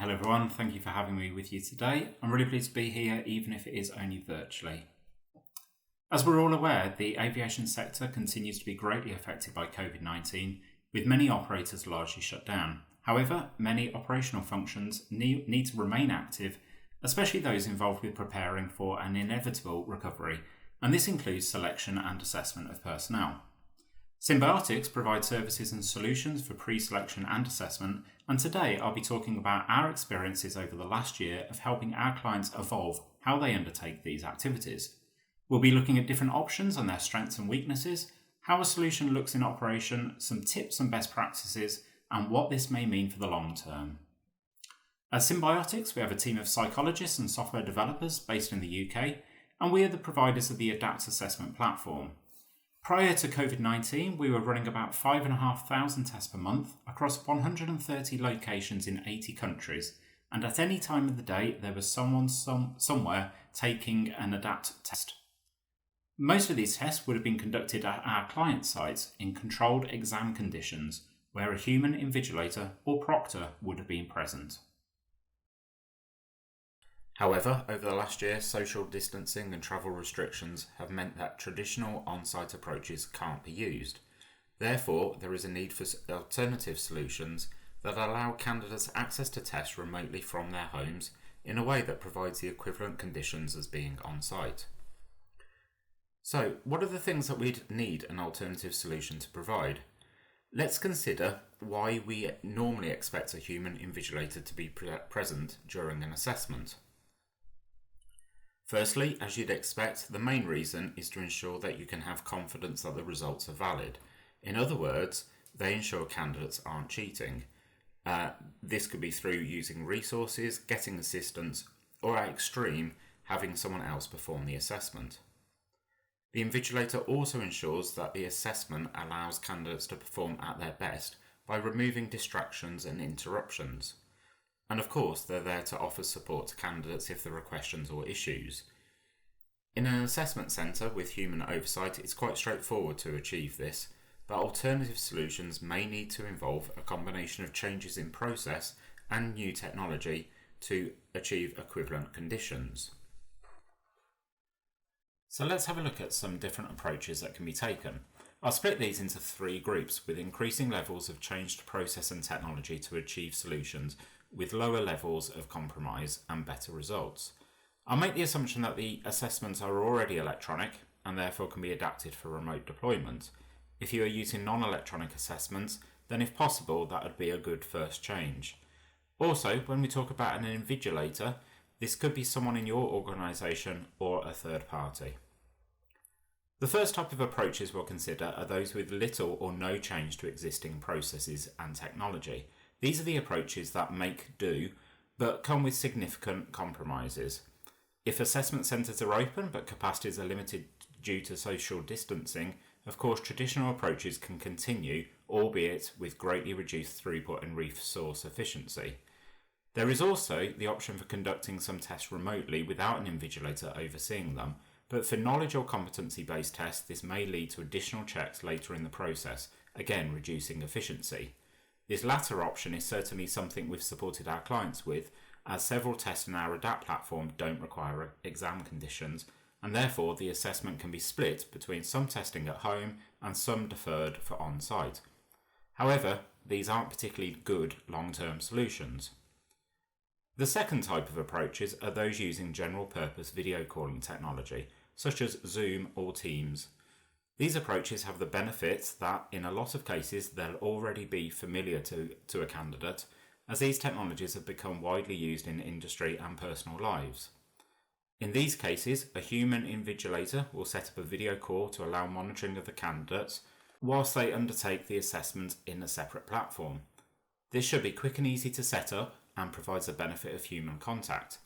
Hello everyone, thank you for having me with you today. I'm really pleased to be here, even if it is only virtually. As we're all aware, the aviation sector continues to be greatly affected by COVID-19, with many operators largely shut down. However, many operational functions need to remain active, especially those involved with preparing for an inevitable recovery, and this includes selection and assessment of personnel. Symbiotics provides services and solutions for pre-selection and assessment, and today I'll be talking about our experiences over the last year of helping our clients evolve how they undertake these activities. We'll be looking at different options and their strengths and weaknesses, how a solution looks in operation, some tips and best practices, and what this may mean for the long term. At Symbiotics, we have a team of psychologists and software developers based in the UK, and we are the providers of the ADAPT assessment platform. Prior to COVID-19, we were running about 5,500 tests per month across 130 locations in 80 countries, and at any time of the day there was someone somewhere taking an ADAPT test. Most of these tests would have been conducted at our client sites in controlled exam conditions, where a human invigilator or proctor would have been present. However, over the last year, social distancing and travel restrictions have meant that traditional on-site approaches can't be used. Therefore, there is a need for alternative solutions that allow candidates access to tests remotely from their homes in a way that provides the equivalent conditions as being on-site. So, what are the things that we'd need an alternative solution to provide? Let's consider why we normally expect a human invigilator to be present during an assessment. Firstly, as you'd expect, the main reason is to ensure that you can have confidence that the results are valid. In other words, they ensure candidates aren't cheating. This could be through using resources, getting assistance, or at extreme, having someone else perform the assessment. The invigilator also ensures that the assessment allows candidates to perform at their best by removing distractions and interruptions. And of course, they're there to offer support to candidates if there are questions or issues. In an assessment centre with human oversight, it's quite straightforward to achieve this, but alternative solutions may need to involve a combination of changes in process and new technology to achieve equivalent conditions. So let's have a look at some different approaches that can be taken. I'll split these into three groups with increasing levels of changed process and technology to achieve solutions with lower levels of compromise and better results. I'll make the assumption that the assessments are already electronic and therefore can be adapted for remote deployment. If you are using non-electronic assessments, then if possible, that would be a good first change. Also, when we talk about an invigilator, this could be someone in your organisation or a third party. The first type of approaches we'll consider are those with little or no change to existing processes and technology. These are the approaches that make do, but come with significant compromises. If assessment centres are open but capacities are limited due to social distancing, of course traditional approaches can continue, albeit with greatly reduced throughput and resource efficiency. There is also the option for conducting some tests remotely without an invigilator overseeing them, but for knowledge or competency-based tests this may lead to additional checks later in the process, again reducing efficiency. This latter option is certainly something we've supported our clients with, as several tests in our ADAPT platform don't require exam conditions, and therefore the assessment can be split between some testing at home and some deferred for on-site. However, these aren't particularly good long-term solutions. The second type of approaches are those using general-purpose video calling technology, such as Zoom or Teams. These approaches have the benefit that, in a lot of cases, they'll already be familiar to a candidate, as these technologies have become widely used in industry and personal lives. In these cases, a human invigilator will set up a video call to allow monitoring of the candidates whilst they undertake the assessment in a separate platform. This should be quick and easy to set up and provides the benefit of human contact.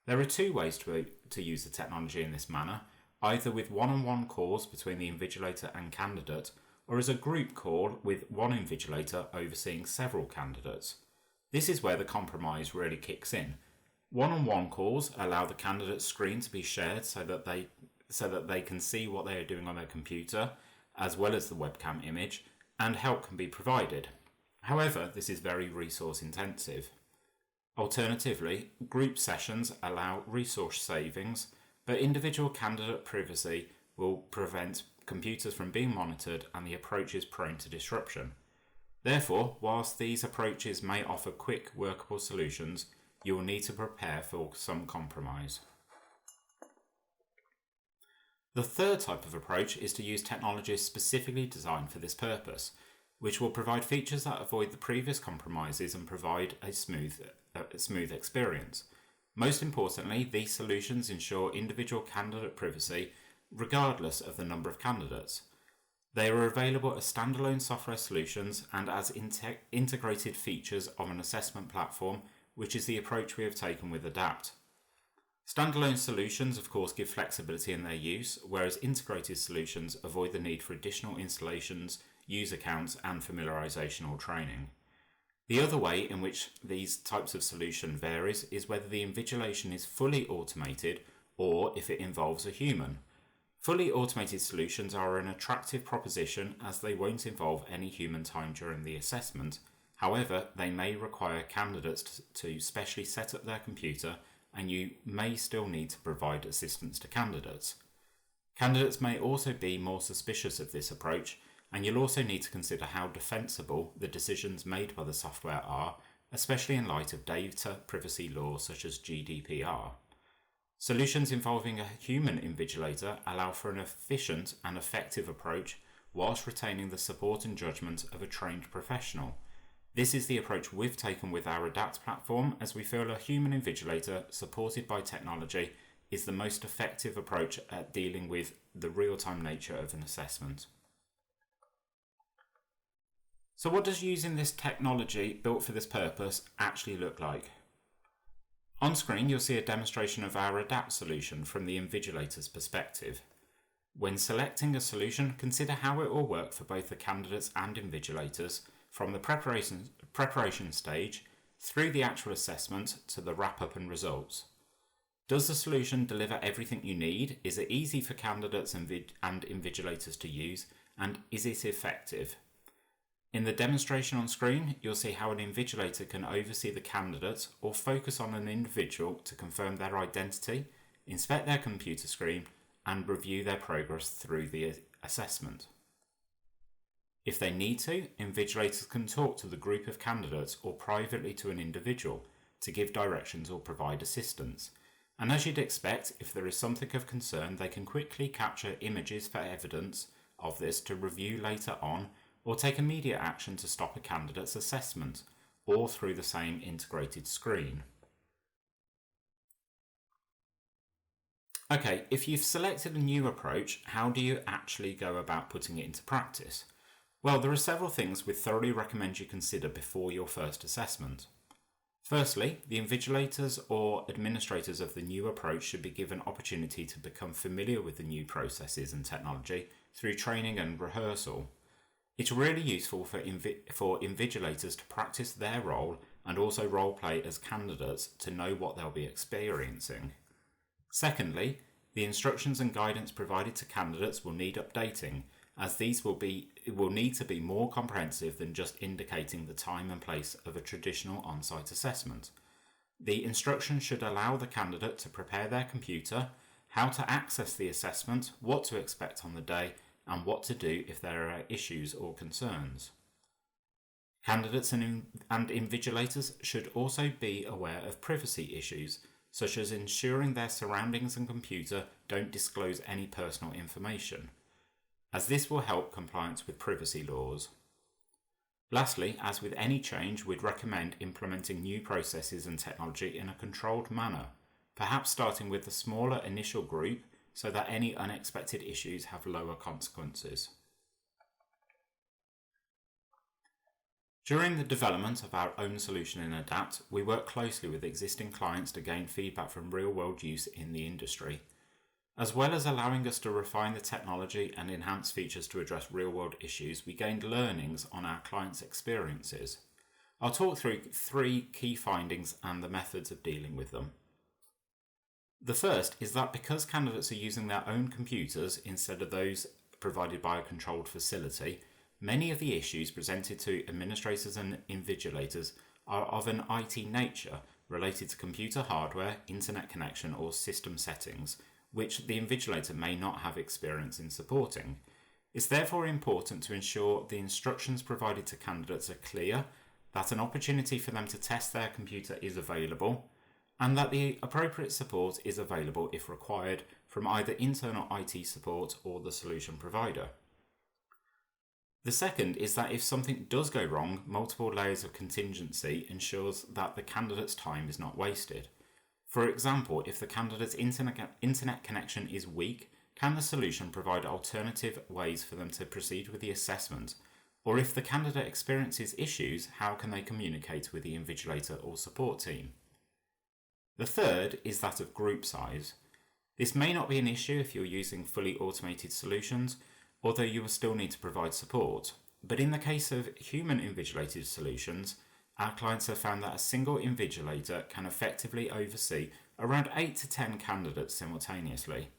There are two ways to use the technology in this manner, either with one-on-one calls between the invigilator and candidate, or as a group call with one invigilator overseeing several candidates. This is where the compromise really kicks in. One-on-one calls allow the candidate's screen to be shared so that they can see what they are doing on their computer, as well as the webcam image, and help can be provided. However, this is very resource intensive. Alternatively, group sessions allow resource savings, but individual candidate privacy will prevent computers from being monitored and the approach is prone to disruption. Therefore, whilst these approaches may offer quick, workable solutions, you will need to prepare for some compromise. The third type of approach is to use technologies specifically designed for this purpose, which will provide features that avoid the previous compromises and provide a smooth experience. Most importantly, these solutions ensure individual candidate privacy regardless of the number of candidates. They are available as standalone software solutions and as integrated features of an assessment platform, which is the approach we have taken with ADAPT. Standalone solutions, of course, give flexibility in their use, whereas integrated solutions avoid the need for additional installations, user accounts, and familiarization or training. The other way in which these types of solution varies is whether the invigilation is fully automated or if it involves a human. Fully automated solutions are an attractive proposition as they won't involve any human time during the assessment. However, they may require candidates to specially set up their computer, and you may still need to provide assistance to candidates. Candidates may also be more suspicious of this approach, and you'll also need to consider how defensible the decisions made by the software are, especially in light of data privacy laws such as GDPR. Solutions involving a human invigilator allow for an efficient and effective approach whilst retaining the support and judgment of a trained professional. This is the approach we've taken with our ADAPT platform, as we feel a human invigilator supported by technology is the most effective approach at dealing with the real-time nature of an assessment. So what does using this technology built for this purpose actually look like? On screen you'll see a demonstration of our ADAPT solution from the invigilator's perspective. When selecting a solution, consider how it will work for both the candidates and invigilators from the preparation stage through the actual assessment to the wrap-up and results. Does the solution deliver everything you need? Is it easy for candidates and invigilators to use? And is it effective? In the demonstration on screen, you'll see how an invigilator can oversee the candidate or focus on an individual to confirm their identity, inspect their computer screen, and review their progress through the assessment. If they need to, invigilators can talk to the group of candidates or privately to an individual to give directions or provide assistance. And as you'd expect, if there is something of concern, they can quickly capture images for evidence of this to review later on, or take immediate action to stop a candidate's assessment, all through the same integrated screen. Okay, if you've selected a new approach, how do you actually go about putting it into practice? Well, there are several things we thoroughly recommend you consider before your first assessment. Firstly, the invigilators or administrators of the new approach should be given opportunity to become familiar with the new processes and technology through training and rehearsal. It's really useful for invigilators to practice their role and also role play as candidates to know what they'll be experiencing. Secondly, the instructions and guidance provided to candidates will need updating, as these will need to be more comprehensive than just indicating the time and place of a traditional on-site assessment. The instructions should allow the candidate to prepare their computer, how to access the assessment, what to expect on the day, and what to do if there are issues or concerns. Candidates and invigilators should also be aware of privacy issues, such as ensuring their surroundings and computer don't disclose any personal information, as this will help compliance with privacy laws. Lastly, as with any change, we'd recommend implementing new processes and technology in a controlled manner, perhaps starting with a smaller initial group so that any unexpected issues have lower consequences. During the development of our own solution in ADAPT, we work closely with existing clients to gain feedback from real-world use in the industry. As well as allowing us to refine the technology and enhance features to address real-world issues, we gained learnings on our clients' experiences. I'll talk through 3 key findings and the methods of dealing with them. The first is that because candidates are using their own computers instead of those provided by a controlled facility, many of the issues presented to administrators and invigilators are of an IT nature, related to computer hardware, internet connection, or system settings, which the invigilator may not have experience in supporting. It's therefore important to ensure the instructions provided to candidates are clear, that an opportunity for them to test their computer is available, and that the appropriate support is available if required from either internal IT support or the solution provider. The second is that if something does go wrong, multiple layers of contingency ensures that the candidate's time is not wasted. For example, if the candidate's internet connection is weak, can the solution provide alternative ways for them to proceed with the assessment? Or if the candidate experiences issues, how can they communicate with the invigilator or support team? The third is that of group size. This may not be an issue if you're using fully automated solutions, although you will still need to provide support. But in the case of human invigilated solutions, our clients have found that a single invigilator can effectively oversee around 8 to 10 candidates simultaneously.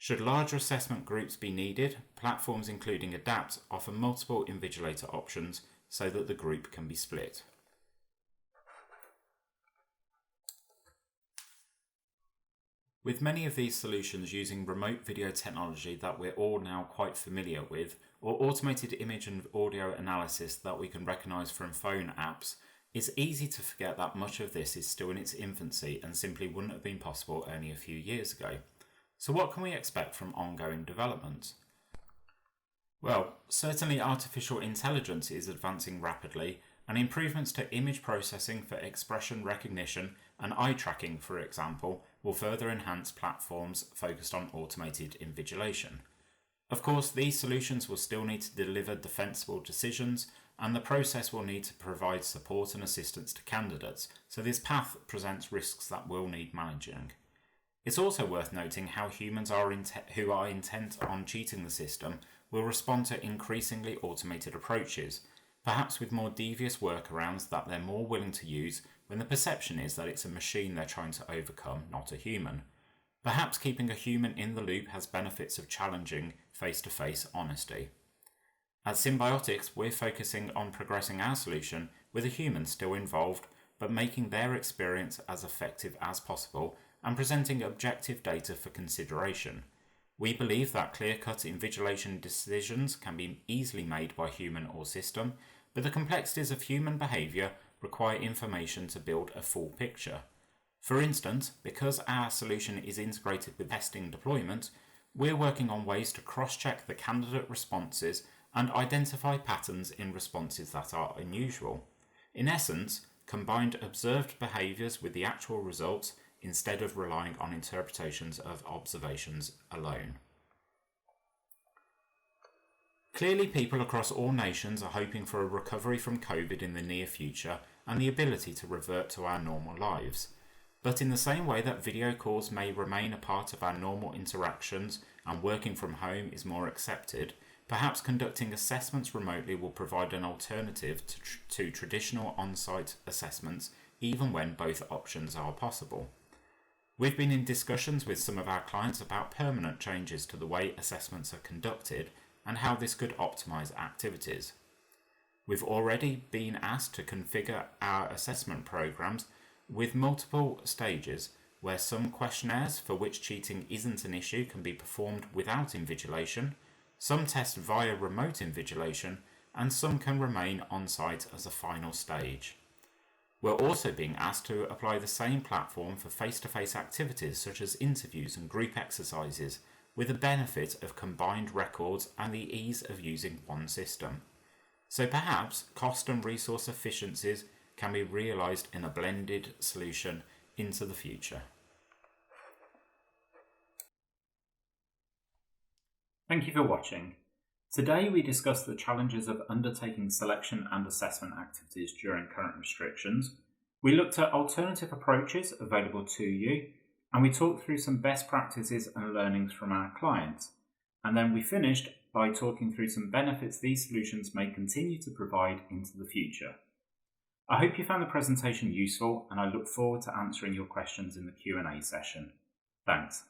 Should larger assessment groups be needed, platforms including Adapt offer multiple invigilator options so that the group can be split. With many of these solutions using remote video technology that we're all now quite familiar with, or automated image and audio analysis that we can recognise from phone apps, it's easy to forget that much of this is still in its infancy and simply wouldn't have been possible only a few years ago. So what can we expect from ongoing development? Well, certainly artificial intelligence is advancing rapidly, and improvements to image processing for expression recognition and eye tracking, for example, will further enhance platforms focused on automated invigilation. Of course, these solutions will still need to deliver defensible decisions, and the process will need to provide support and assistance to candidates, so this path presents risks that will need managing. It's also worth noting how humans who are intent on cheating the system will respond to increasingly automated approaches, perhaps with more devious workarounds that they're more willing to use when the perception is that it's a machine they're trying to overcome, not a human. Perhaps keeping a human in the loop has benefits of challenging face-to-face honesty. At Symbiotics, we're focusing on progressing our solution with a human still involved, but making their experience as effective as possible and presenting objective data for consideration. We believe that clear-cut invigilation decisions can be easily made by human or system, but the complexities of human behaviour require information to build a full picture. For instance, because our solution is integrated with testing deployment, we're working on ways to cross-check the candidate responses and identify patterns in responses that are unusual. In essence, combined observed behaviours with the actual results instead of relying on interpretations of observations alone. Clearly, people across all nations are hoping for a recovery from COVID in the near future and the ability to revert to our normal lives. But in the same way that video calls may remain a part of our normal interactions and working from home is more accepted, perhaps conducting assessments remotely will provide an alternative to traditional on-site assessments, even when both options are possible. We've been in discussions with some of our clients about permanent changes to the way assessments are conducted and how this could optimise activities. We've already been asked to configure our assessment programs with multiple stages, where some questionnaires for which cheating isn't an issue can be performed without invigilation, some test via remote invigilation, and some can remain on-site as a final stage. We're also being asked to apply the same platform for face-to-face activities such as interviews and group exercises, with the benefit of combined records and the ease of using one system. So perhaps cost and resource efficiencies can be realised in a blended solution into the future. Thank you for watching. Today we discussed the challenges of undertaking selection and assessment activities during current restrictions. We looked at alternative approaches available to you, and we talked through some best practices and learnings from our clients. And then we finished by talking through some benefits these solutions may continue to provide into the future. I hope you found the presentation useful, and I look forward to answering your questions in the Q&A session. Thanks.